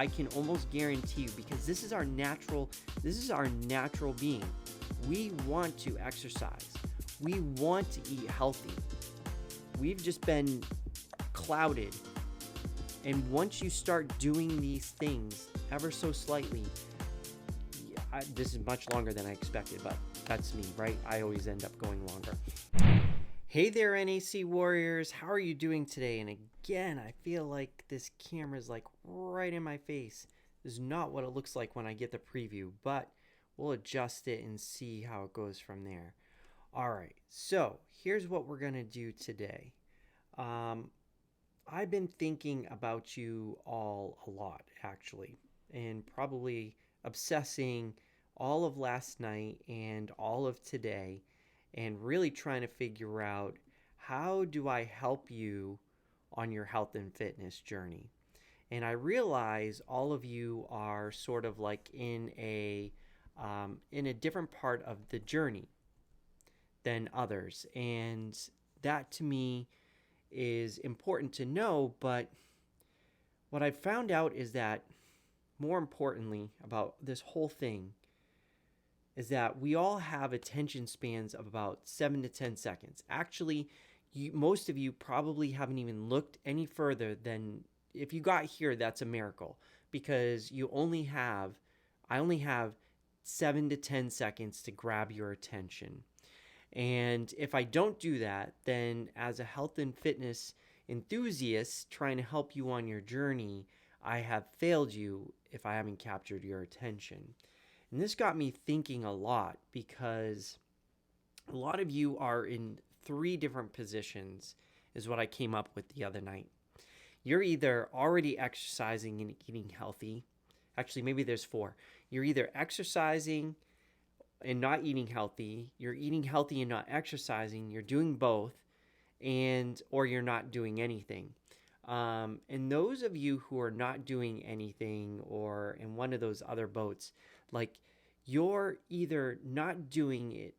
I can almost guarantee you, because this is our natural being. We want to exercise. We want to eat healthy. We've just been clouded. And once you start doing these things ever so slightly, this is much longer than I expected, but that's me, right? I always end up going longer. Hey there, NAC Warriors. How are you doing today? And again, I feel like this camera's like right in my face. This is not what it looks like when I get the preview, but we'll adjust it and see how it goes from there. All right, so here's what we're going to do today. I've been thinking about you all a lot, actually, and probably obsessing all of last night and all of today, and really trying to figure out, how do I help you on your health and fitness journey? And I realize all of you are sort of like in a different part of the journey than others, and that to me is important to know. But what I've found out is that, more importantly about this whole thing, is that we all have attention spans of about 7 to 10 seconds. Actually, most of you probably haven't even looked any further than, if you got here, that's a miracle, because I only have 7 to 10 seconds to grab your attention. And if I don't do that, then as a health and fitness enthusiast trying to help you on your journey, I have failed you if I haven't captured your attention. And this got me thinking a lot, because a lot of you are in 3 different positions, is what I came up with the other night. You're either already exercising and eating healthy. Actually, maybe there's 4. You're either exercising and not eating healthy, you're eating healthy and not exercising, you're doing both, or you're not doing anything. And those of you who are not doing anything, or in one of those other boats, like, you're either not doing it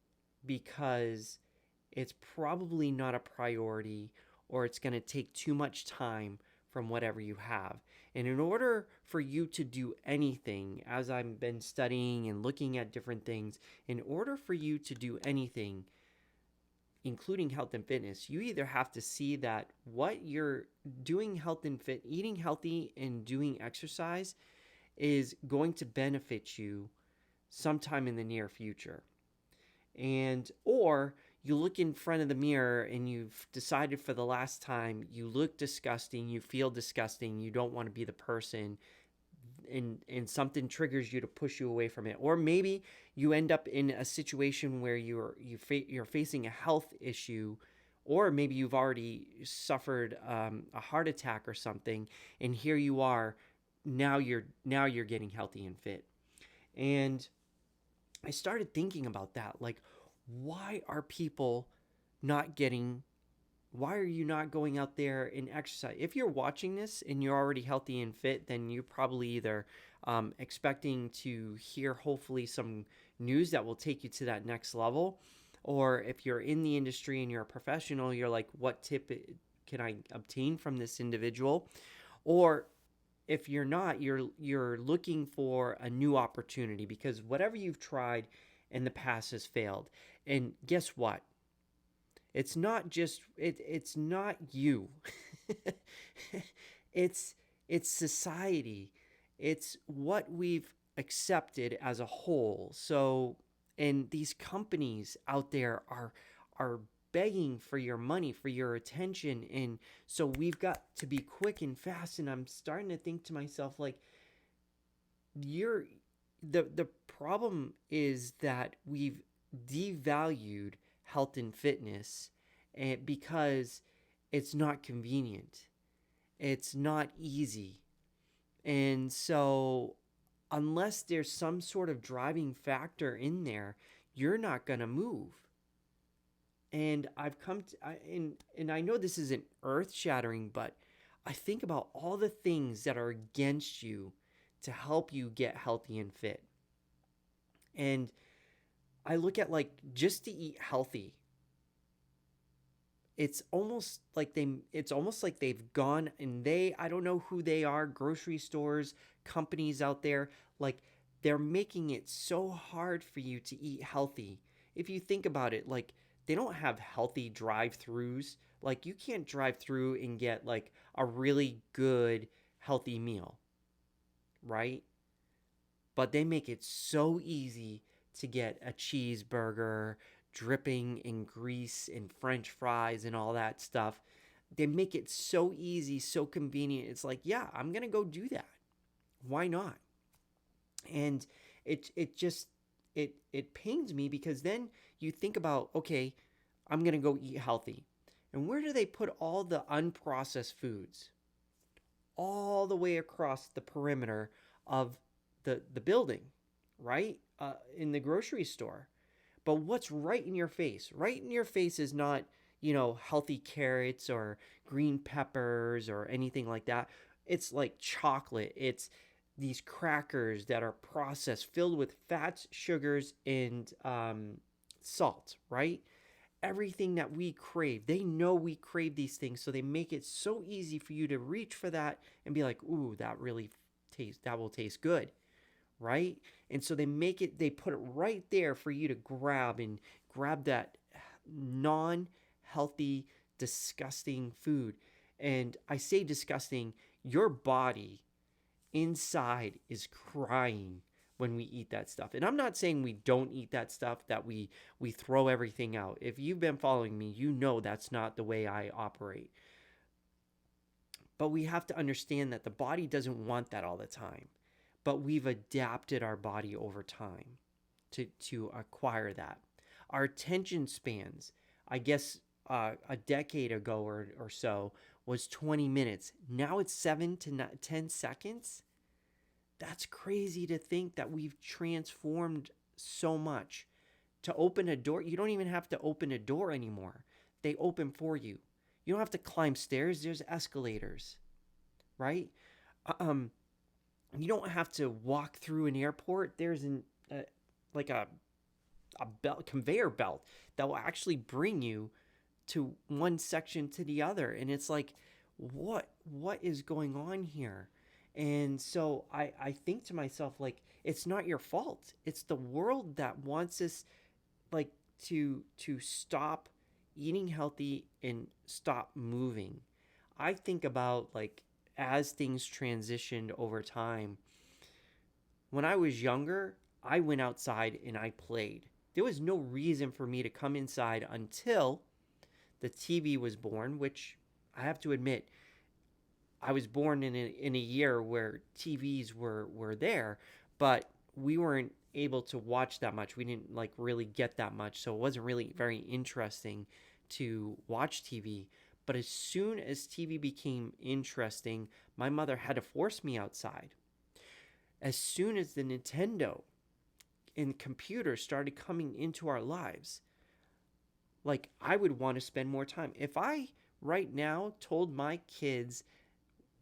because it's probably not a priority, or it's going to take too much time from whatever you have. And in order for you to do anything, as I've been studying and looking at different things, in order for you to do anything, including health and fitness, you either have to see that what you're doing, eating healthy and doing exercise, is going to benefit you sometime in the near future. Or you look in front of the mirror and you've decided for the last time, you look disgusting, you feel disgusting, you don't want to be the person, and something triggers you to push you away from it. Or maybe you end up in a situation where you're facing a health issue, or maybe you've already suffered a heart attack or something, and here you are, now you're getting healthy and fit. And I started thinking about that, like, why are you not going out there and exercise? If you're watching this and you're already healthy and fit, then you're probably either expecting to hear, hopefully, some news that will take you to that next level. Or if you're in the industry and you're a professional, you're like, what tip can I obtain from this individual? Or if you're not, you're looking for a new opportunity, because whatever you've tried in the past has failed. And guess what? It's not just it's not you. it's society. It's what we've accepted as a whole. So, and these companies out there are begging for your money, for your attention, and so we've got to be quick and fast. And I'm starting to think to myself, like, the problem is that we've devalued health and fitness, and because it's not convenient, it's not easy. And so unless there's some sort of driving factor in there, you're not going to move. And and I know this isn't earth-shattering, but I think about all the things that are against you to help you get healthy and fit. And I look at, like, just to eat healthy, it's almost like they've gone, and I don't know who they are, grocery stores, companies out there, like they're making it so hard for you to eat healthy. If you think about it, like they don't have healthy drive-throughs. Like you can't drive through and get like a really good healthy meal, right? But they make it so easy to get a cheeseburger dripping in grease and french fries and all that stuff. They make it so easy, so convenient. It's like, yeah, I'm going to go do that. Why not? And it just it pains me because then you think about, okay, I'm going to go eat healthy. And where do they put all the unprocessed foods? All the way across the perimeter of the building, right? In the grocery store. But what's right in your face? Right in your face is not, healthy carrots or green peppers or anything like that. It's like chocolate. It's these crackers that are processed, filled with fats, sugars, and salt, right? Everything that we crave. They know we crave these things, so they make it so easy for you to reach for that and be like, "Ooh, that will taste good." Right? And so they put it right there for you to grab that non-healthy, disgusting food. And I say disgusting, your body inside is crying when we eat that stuff. And I'm not saying we don't eat that stuff, that we throw everything out. If you've been following me, you know that's not the way I operate. But we have to understand that the body doesn't want that all the time. But we've adapted our body over time to acquire that. Our attention spans, I guess a decade ago or so, was 20 minutes. Now it's 7 to 10 seconds. That's crazy to think that we've transformed so much. To open a door, you don't even have to open a door anymore. They open for you. You don't have to climb stairs. There's escalators, right? You don't have to walk through an airport. There's like a conveyor belt that will actually bring you to one section to the other. And it's like, what is going on here? And so I think to myself, like, it's not your fault. It's the world that wants us, like, to stop eating healthy and stop moving. I think about, like, as things transitioned over time. When I was younger, I went outside and I played. There was no reason for me to come inside until the TV was born, which I have to admit, I was born in a year where TVs were there, but we weren't able to watch that much. We didn't like really get that much, so it wasn't really very interesting to watch TV. But as soon as TV became interesting, my mother had to force me outside. As soon as the Nintendo and computer started coming into our lives, like I would want to spend more time. If I right now told my kids,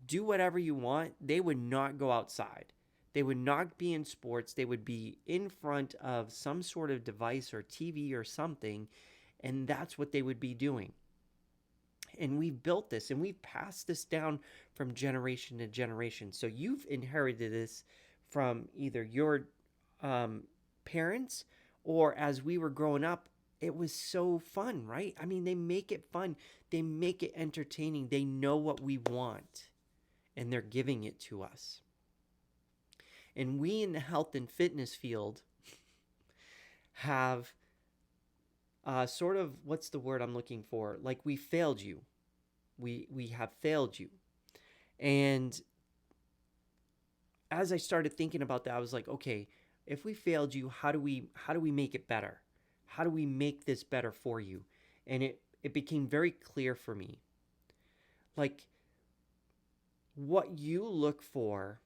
do whatever you want, they would not go outside. They would not be in sports. They would be in front of some sort of device or TV or something, and that's what they would be doing. And we've built this and we've passed this down from generation to generation. So you've inherited this from either your parents, or as we were growing up, it was so fun, right? I mean, they make it fun. They make it entertaining. They know what we want and they're giving it to us. And we in the health and fitness field have sort of, what's the word I'm looking for? Like we failed you. We have failed you. And as I started thinking about that, I was like, okay, if we failed you, how do we make it better? How do we make this better for you? And it became very clear for me. Like what you look for,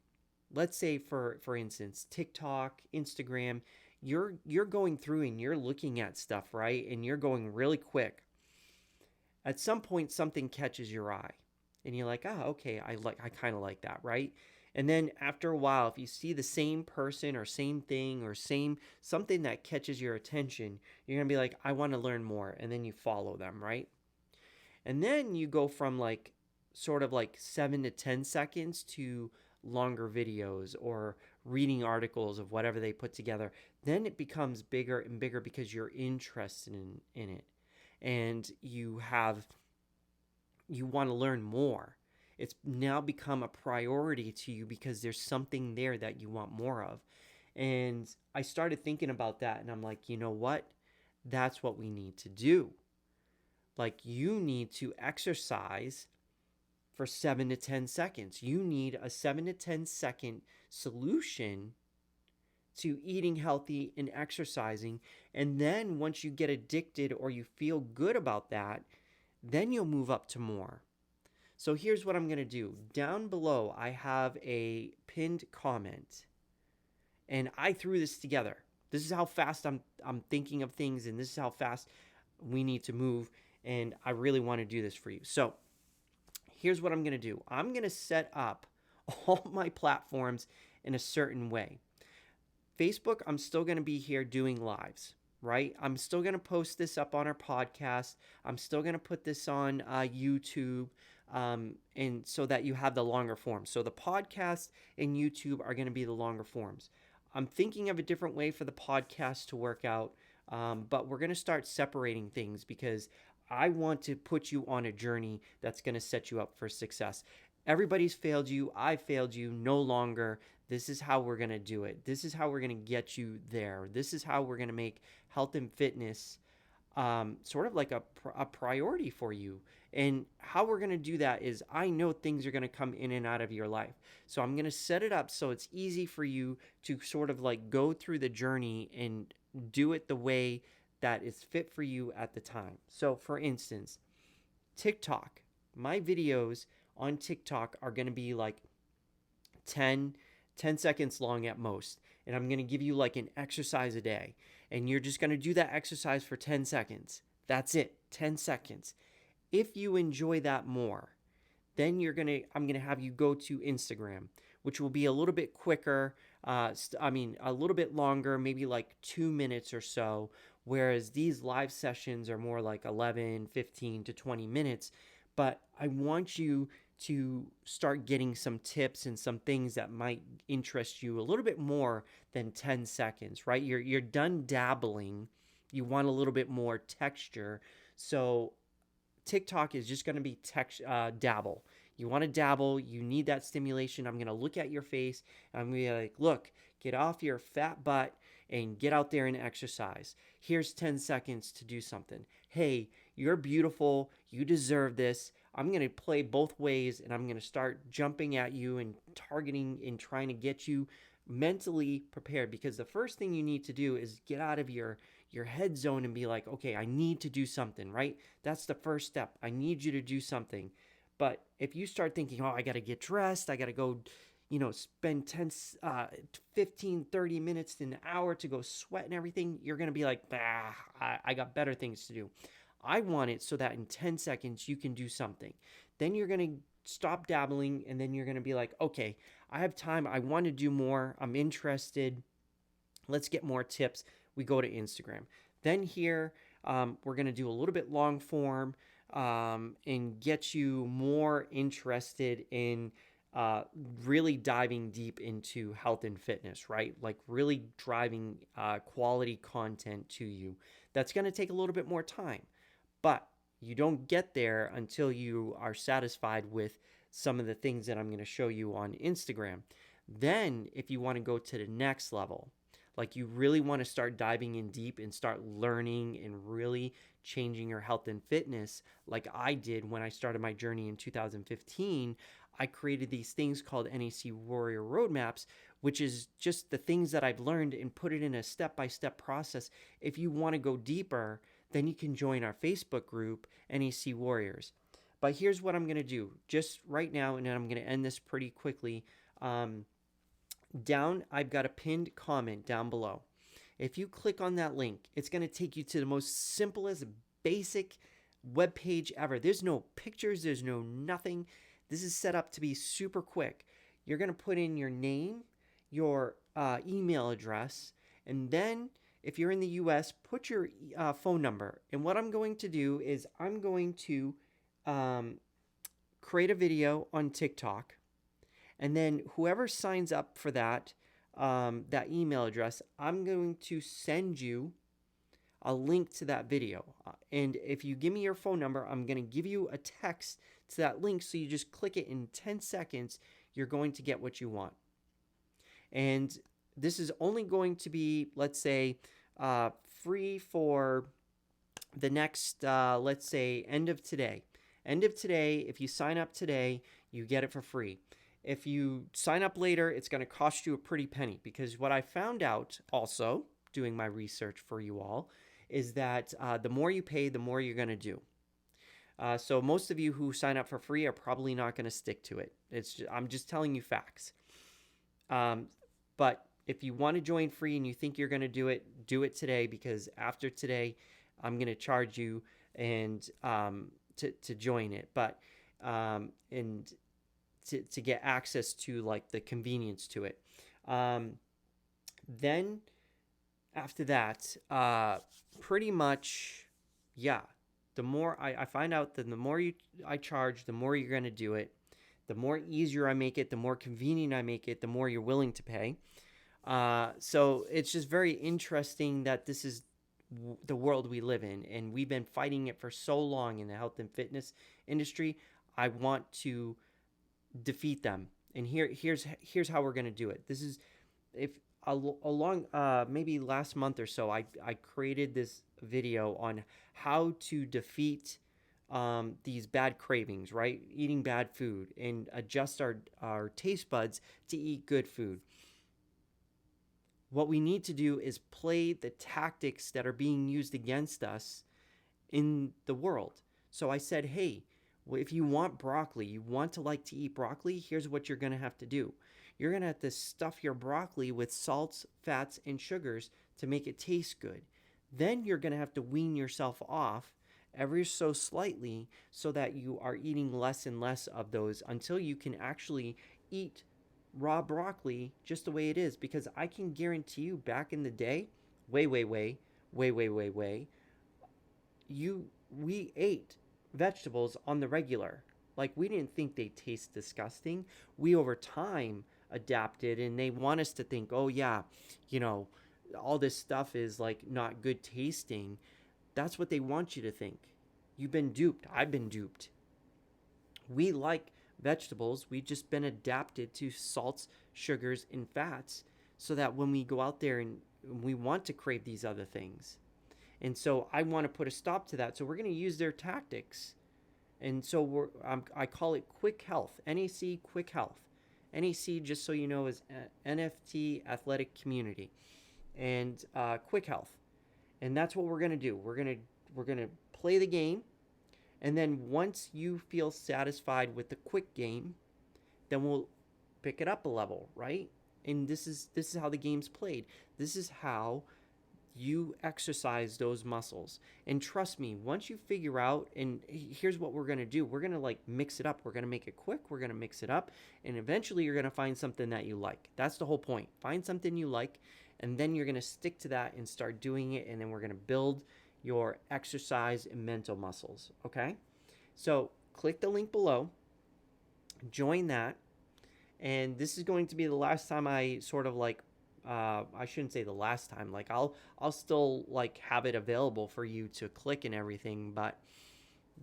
let's say for instance, TikTok, Instagram, you're going through and you're looking at stuff, right? And you're going really quick. At some point something catches your eye and you're like, "Oh, okay, I kind of like that," right? And then after a while, if you see the same person or same thing or something that catches your attention, you're going to be like, "I want to learn more." And then you follow them, right? And then you go from like sort of like 7 to 10 seconds to longer videos or reading articles of whatever they put together, then it becomes bigger and bigger because you're interested in it. And you want to learn more. It's now become a priority to you because there's something there that you want more of. And I started thinking about that, and I'm like, you know what? That's what we need to do. Like, you need to exercise for 7 to 10 seconds. You need a 7 to 10 second solution to eating healthy and exercising. And then once you get addicted or you feel good about that, then you'll move up to more. So here's what I'm going to do. Down below, I have a pinned comment, and I threw this together. This is how fast I'm thinking of things, and this is how fast we need to move, and I really want to do this for you. So here's what I'm going to do. I'm going to set up all my platforms in a certain way. Facebook, I'm still going to be here doing lives, right? I'm still going to post this up on our podcast. I'm still going to put this on YouTube, and so that you have the longer forms. So the podcast and YouTube are going to be the longer forms. I'm thinking of a different way for the podcast to work out, but we're going to start separating things because I want to put you on a journey that's going to set you up for success. Everybody's failed you. I failed you. No longer. This is how we're going to do it. This is how we're going to get you there. This is how we're going to make health and fitness sort of like a priority for you. And how we're going to do that is, I know things are going to come in and out of your life. So I'm going to set it up so it's easy for you to sort of like go through the journey and do it the way that is fit for you at the time. So for instance, TikTok, my videos on TikTok are going to be like 10 seconds long at most. And I'm going to give you like an exercise a day. And you're just going to do that exercise for 10 seconds. That's it, 10 seconds. If you enjoy that more, then I'm going to have you go to Instagram, which will be a little bit quicker. A little bit longer, maybe like 2 minutes or so. Whereas these live sessions are more like 11, 15 to 20 minutes. But I want you to start getting some tips and some things that might interest you a little bit more than 10 seconds, right? You're done dabbling. You want a little bit more texture. So TikTok is just going to be dabble. You want to dabble. You need that stimulation. I'm going to look at your face. And I'm going to be like, look, get off your fat butt and get out there and exercise. Here's 10 seconds to do something. Hey, you're beautiful. You deserve this. I'm going to play both ways, and I'm going to start jumping at you and targeting and trying to get you mentally prepared, because the first thing you need to do is get out of your head zone and be like, okay, I need to do something, right? That's the first step. I need you to do something. But if you start thinking, oh, I got to get dressed, I got to go, spend 15, 30 minutes to an hour to go sweat and everything, you're going to be like, I got better things to do. I want it so that in 10 seconds you can do something. Then you're going to stop dabbling, and then you're going to be like, okay, I have time. I want to do more. I'm interested. Let's get more tips. We go to Instagram. Then here, we're going to do a little bit long form and get you more interested in really diving deep into health and fitness, right? Like really driving quality content to you. That's going to take a little bit more time, but you don't get there until you are satisfied with some of the things that I'm going to show you on Instagram. Then if you want to go to the next level, like you really want to start diving in deep and start learning and really changing your health and fitness, like I did when I started my journey in 2015, I created these things called NAC Warrior roadmaps, which is just the things that I've learned and put it in a step-by-step process. If you want to go deeper, then you can join our Facebook group, NAC Warriors. But here's what I'm going to do just right now, and then I'm going to end this pretty quickly. I've got a pinned comment down below. If you click on that link, it's going to take you to the most simplest, basic web page ever. There's no pictures, there's no nothing. This is set up to be super quick. You're going to put in your name, your email address, and then if you're in the US, put your phone number. And what I'm going to do is I'm going to create a video on TikTok, And then whoever signs up for that email address, I'm going to send you a link to that video. And if you give me your phone number, I'm going to give you a text to that link. So you just click it in 10 seconds. You're going to get what you want. And this is only going to be, let's say, free for the next, let's say, end of today. End of today, if you sign up today, you get it for free. If you sign up later, it's going to cost you a pretty penny, because what I found out also doing my research for you all is that the more you pay, the more you're going to do. So most of you who sign up for free are probably not going to stick to it. I'm just telling you facts. But if you want to join free and you think you're going to do it today, because after today, I'm going to charge you and to join it. But and to get access to like the convenience to it. Then after that, pretty much, yeah. The more I find out that the more I charge, the more you're going to do it. The more easier I make it, the more convenient I make it, the more you're willing to pay. So it's just very interesting that this is the world we live in, and we've been fighting it for so long in the health and fitness industry. I want to defeat them, and here's how we're going to do it. This is if along maybe last month or so, I created this video on how to defeat these bad cravings, right? Eating bad food, and adjust our taste buds to eat good food. What we need to do is play the tactics that are being used against us in the world. So I said, hey, if you want broccoli, you want to like to eat broccoli, here's what you're going to have to do. You're going to have to stuff your broccoli with salts, fats, and sugars to make it taste good. Then you're going to have to wean yourself off ever so slightly so that you are eating less and less of those until you can actually eat raw broccoli just the way it is. Because I can guarantee you, back in the day, we ate vegetables on the regular. Like, we didn't think they taste disgusting. We over time adapted, and they want us to think, oh yeah, all this stuff is like not good tasting. That's what they want you to think. You've been duped. I've been duped. We like vegetables. We've just been adapted to salts, sugars, and fats so that when we go out there and we want to crave these other things. And so I want to put a stop to that. So we're going to use their tactics. And so I call it Quick Health, NAC Quick Health. NAC, just so you know, is NFT Athletic Community, and Quick Health. And that's what we're going to do. We're going to play the game, and then once you feel satisfied with the quick game, then we'll pick it up a level, right? And this is how the game's played. This is how you exercise those muscles. And trust me, once you figure out, and here's what we're going to do. We're going to like mix it up. We're going to make it quick. We're going to mix it up. And eventually you're going to find something that you like. That's the whole point. Find something you like, and then you're going to stick to that and start doing it. And then we're going to build your exercise and mental muscles. Okay? So click the link below. Join that. And this is going to be the last time I sort of like, I shouldn't say the last time. Like I'll still like have it available for you to click and everything, but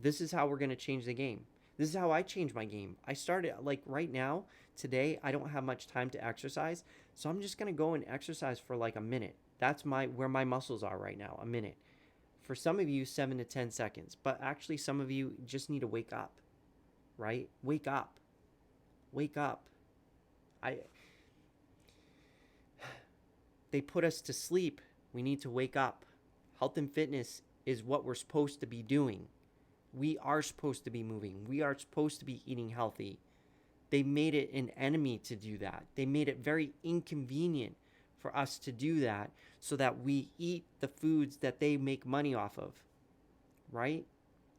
this is how we're gonna change the game. This is how I change my game. I started like right now, today, I don't have much time to exercise, so I'm just gonna go and exercise for like a minute. That's where my muscles are right now, a minute. For some of you, 7 to 10 seconds, but actually some of you just need to wake up, right? Wake up. Wake up. They put us to sleep. We need to wake up. Health and fitness is what we're supposed to be doing. We are supposed to be moving. We are supposed to be eating healthy. They made it an enemy to do that. They made it very inconvenient for us to do that so that we eat the foods that they make money off of, right?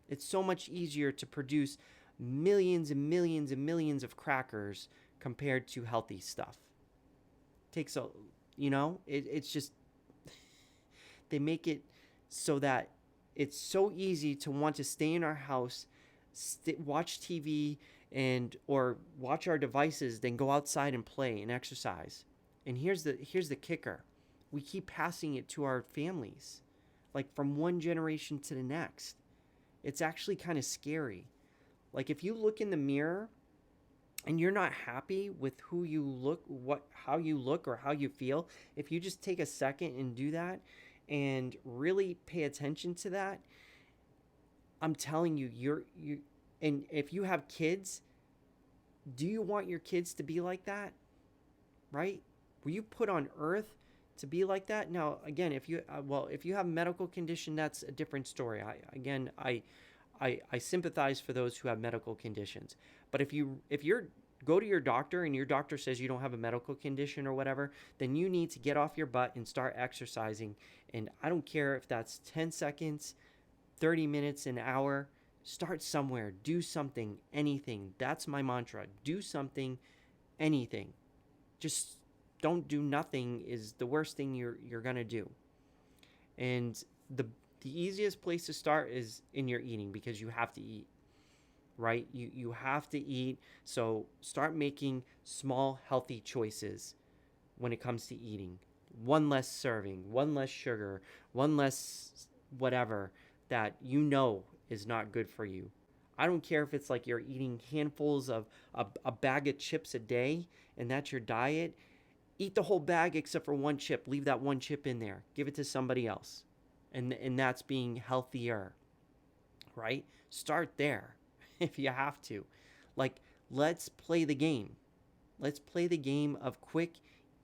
It's so much easier to produce millions and millions and millions of crackers compared to healthy stuff. It takes it's just, they make it so that it's so easy to want to stay in our house, watch TV, and or watch our devices than go outside and play and exercise. And here's the kicker. We keep passing it to our families, like from one generation to the next. It's actually kind of scary. Like if you look in the mirror and you're not happy with who you look, how you look or how you feel, if you just take a second and do that and really pay attention to that, I'm telling you, you and if you have kids, do you want your kids to be like that? Right? Were you put on earth to be like that? Now, again, if you have a medical condition, that's a different story. I sympathize for those who have medical conditions. But if you're go to your doctor and your doctor says you don't have a medical condition or whatever, then you need to get off your butt and start exercising. And I don't care if that's 10 seconds, 30 minutes, an hour. Start somewhere. Do something, anything. That's my mantra. Do something, anything. Just don't do nothing is the worst thing you're gonna do. And the easiest place to start is in your eating, because you have to eat, right? You have to eat. So start making small healthy choices when it comes to eating. One less serving, one less sugar, one less whatever that you know is not good for you. I don't care if it's like you're eating handfuls of a bag of chips a day and that's your diet. Eat the whole bag except for one chip. Leave that one chip in there. Give it to somebody else. And that's being healthier, right? Start there if you have to. Like, let's play the game. Let's play the game of quick,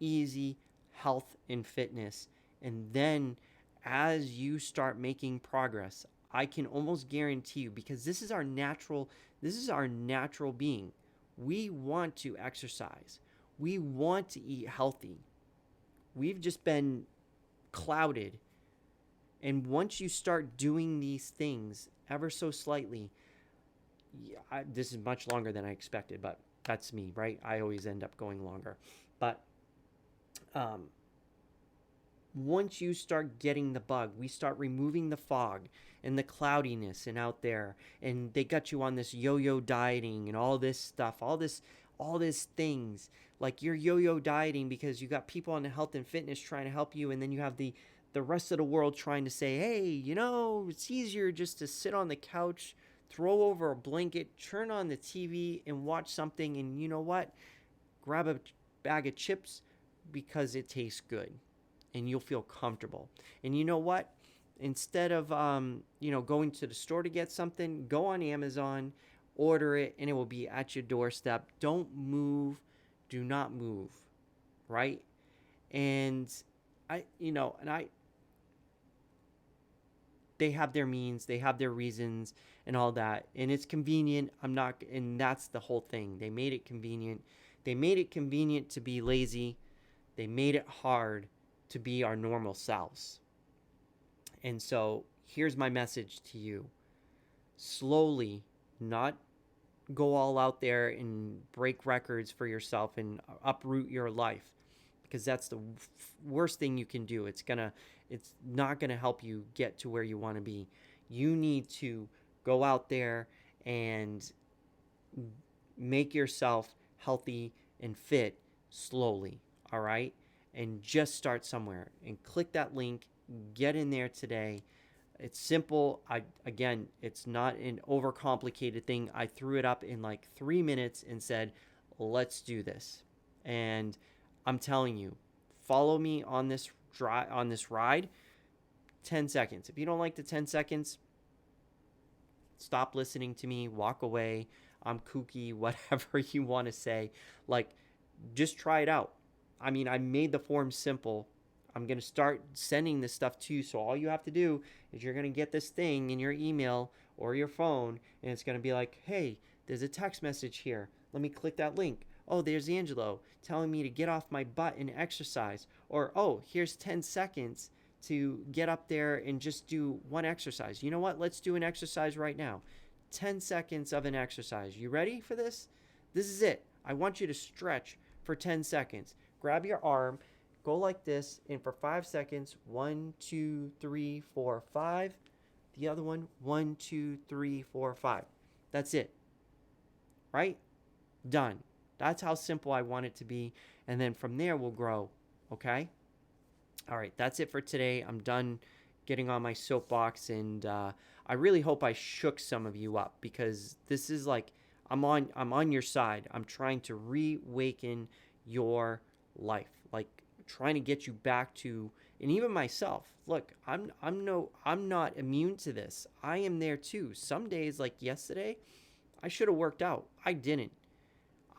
easy health and fitness. And then as you start making progress, I can almost guarantee you, because this is our natural being. We want to exercise. We want to eat healthy. We've just been clouded. And once you start doing these things ever so slightly, this is much longer than I expected, but that's me, right? I always end up going longer. But once you start getting the bug, we start removing the fog and the cloudiness and out there, and they got you on this yo-yo dieting and all this stuff, all these things. Like you're yo-yo dieting because you got people on the health and fitness trying to help you, and then you have the rest of the world trying to say, hey, it's easier just to sit on the couch, throw over a blanket, turn on the TV and watch something, and you know what? Grab a bag of chips because it tastes good and you'll feel comfortable. And you know what? Instead of going to the store to get something, go on Amazon, order it, and it will be at your doorstep. Don't move. Do not move. Right? And they have their means, they have their reasons and all that. And it's convenient. And that's the whole thing. They made it convenient. They made it convenient to be lazy. They made it hard to be our normal selves. And so here's my message to you. Slowly, not go all out there and break records for yourself and uproot your life, because that's the worst thing you can do. It's not gonna help you get to where you want to be. You need to go out there and make yourself healthy and fit slowly, all right? And just start somewhere and click that link, get in there today. It's simple. It's not an overcomplicated thing. I threw it up in like 3 minutes and said, let's do this. And I'm telling you, follow me on this ride. 10 seconds. If you don't like the 10 seconds, stop listening to me, walk away. I'm kooky, whatever you want to say. Like, just try it out. I made the form simple. I'm going to start sending this stuff to you. So all you have to do is you're going to get this thing in your email or your phone, and it's going to be like, hey, there's a text message here. Let me click that link. Oh, there's Angelo telling me to get off my butt and exercise. Or, oh, here's 10 seconds to get up there and just do one exercise. You know what? Let's do an exercise right now. 10 seconds of an exercise. You ready for this? This is it. I want you to stretch for 10 seconds. Grab your arm, go like this, and for 5 seconds, 1, 2, 3, 4, 5. The other one, 1, 2, 3, 4, 5. That's it. right? Done. That's how simple I want it to be. And then from there, we'll grow. Okay? All right, that's it for today. I'm done getting on my soapbox, and I really hope I shook some of you up, because this is like I'm on your side. I'm trying to reawaken your life, like trying to get you back to, and even myself. Look, I'm not immune to this. I am there too. Some days, like yesterday, I should have worked out. I didn't.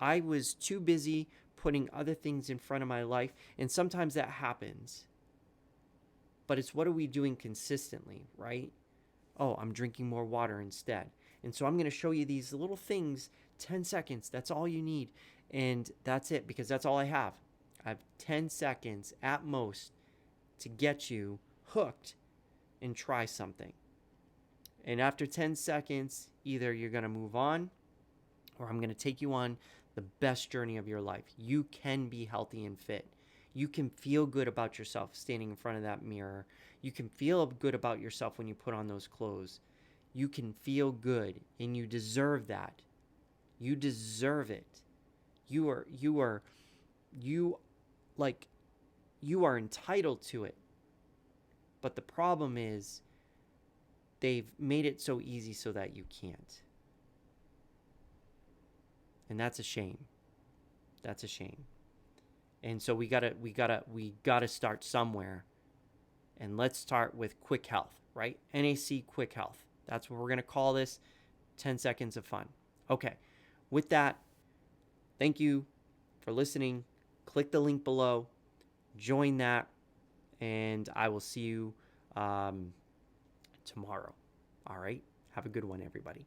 I was too busy putting other things in front of my life, and sometimes that happens. But it's, what are we doing consistently, right? Oh, I'm drinking more water instead. And so I'm going to show you these little things, 10 seconds. That's all you need. And that's it, because that's all I have. I have 10 seconds at most to get you hooked and try something. And after 10 seconds, either you're going to move on, or I'm going to take you on the best journey of your life. You can be healthy and fit. You can feel good about yourself standing in front of that mirror. You can feel good about yourself when you put on those clothes. You can feel good, and you deserve that. You deserve it. You are entitled to it. But the problem is, they've made it so easy so that you can't. And that's a shame. That's a shame. And so we gotta start somewhere. And let's start with quick health, right? NAC quick health. That's what we're gonna call this. 10 seconds of fun. Okay. With that, thank you for listening. Click the link below. Join that. And I will see you tomorrow. All right. Have a good one, everybody.